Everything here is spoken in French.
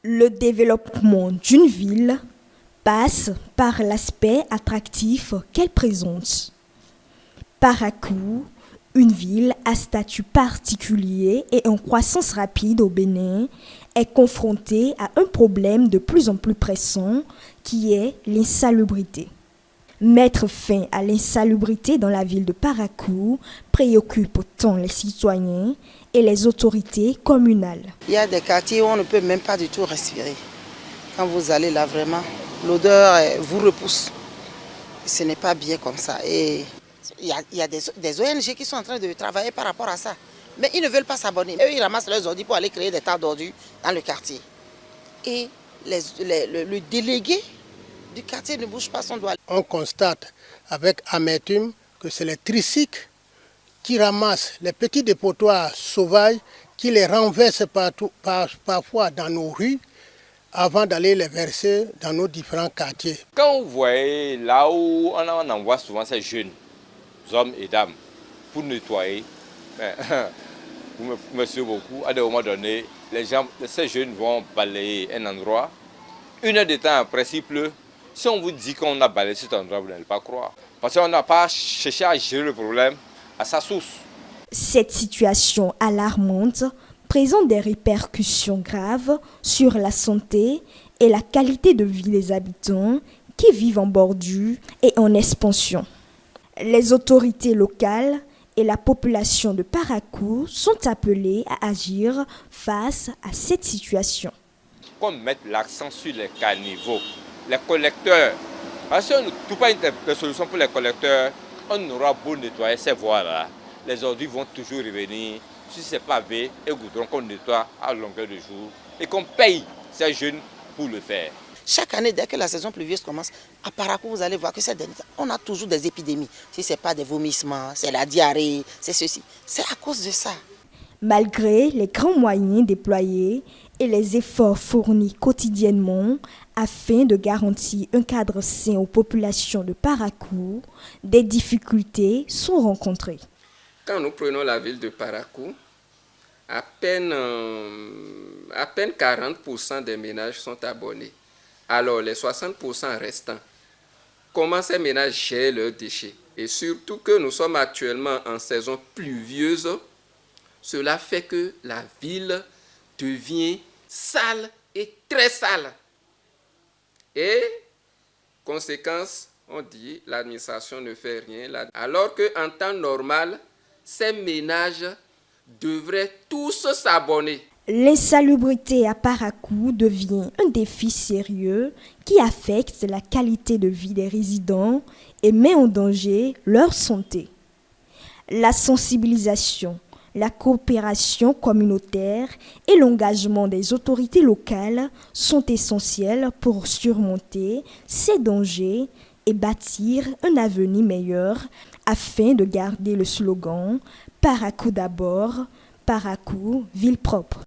Le développement d'une ville passe par l'aspect attractif qu'elle présente. Parakou, une ville à statut particulier et en croissance rapide au Bénin, est confrontée à un problème de plus en plus pressant qui est l'insalubrité. Mettre fin à l'insalubrité dans la ville de Parakou préoccupe tant les citoyens et les autorités communales. Il y a des quartiers où on ne peut même pas du tout respirer. Quand vous allez là, vraiment, l'odeur vous repousse. Ce n'est pas bien comme ça. Et il y a des ONG qui sont en train de travailler par rapport à ça. Mais ils ne veulent pas s'abonner. Eux, ils ramassent leurs ordures pour aller créer des tas d'ordures dans le quartier. Et le délégué du quartier ne bouge pas son doigt. On constate avec amertume que c'est les tricycles qui ramassent les petits dépotoirs sauvages, qui les renversent parfois dans nos rues avant d'aller les verser dans nos différents quartiers. Quand vous voyez là où on envoie souvent ces jeunes hommes et dames pour nettoyer, vous me suivez beaucoup, à des moments donnés, ces jeunes vont balayer un endroit. 1 heure de temps après, s'il pleut, si on vous dit qu'on a balayé cet endroit, vous n'allez pas croire. Parce qu'on n'a pas cherché à gérer le problème à sa source. Cette situation alarmante présente des répercussions graves sur la santé et la qualité de vie des habitants qui vivent en bordure et en expansion. Les autorités locales et la population de Parakou sont appelées à agir face à cette situation. Qu'on mette l'accent sur les caniveaux, les collecteurs. Si on ne trouve pas une solution pour les collecteurs, on aura beau nettoyer ces voies-là. Les ordures vont toujours revenir sur ces pavés et goudrons qu'on nettoie à longueur de jour et qu'on paye ces jeunes pour le faire. Chaque année, dès que la saison pluvieuse commence, à Parakou, vous allez voir que on a toujours des épidémies. Si ce n'est pas des vomissements, c'est la diarrhée, c'est ceci. C'est à cause de ça. Malgré les grands moyens déployés et les efforts fournis quotidiennement afin de garantir un cadre sain aux populations de Parakou, des difficultés sont rencontrées. Quand nous prenons la ville de Parakou, à peine 40% des ménages sont abonnés. Alors les 60% restants, comment ces ménages gèrent leurs déchets? Et surtout que nous sommes actuellement en saison pluvieuse, cela fait que la ville devient sale et très sale. Et, conséquence, on dit l'administration ne fait rien. Alors qu'en temps normal, ces ménages devraient tous s'abonner. L'insalubrité à Parakou devient un défi sérieux qui affecte la qualité de vie des résidents et met en danger leur santé. La sensibilisation, la coopération communautaire et l'engagement des autorités locales sont essentiels pour surmonter ces dangers et bâtir un avenir meilleur afin de garder le slogan « Parakou d'abord, Parakou, ville propre ».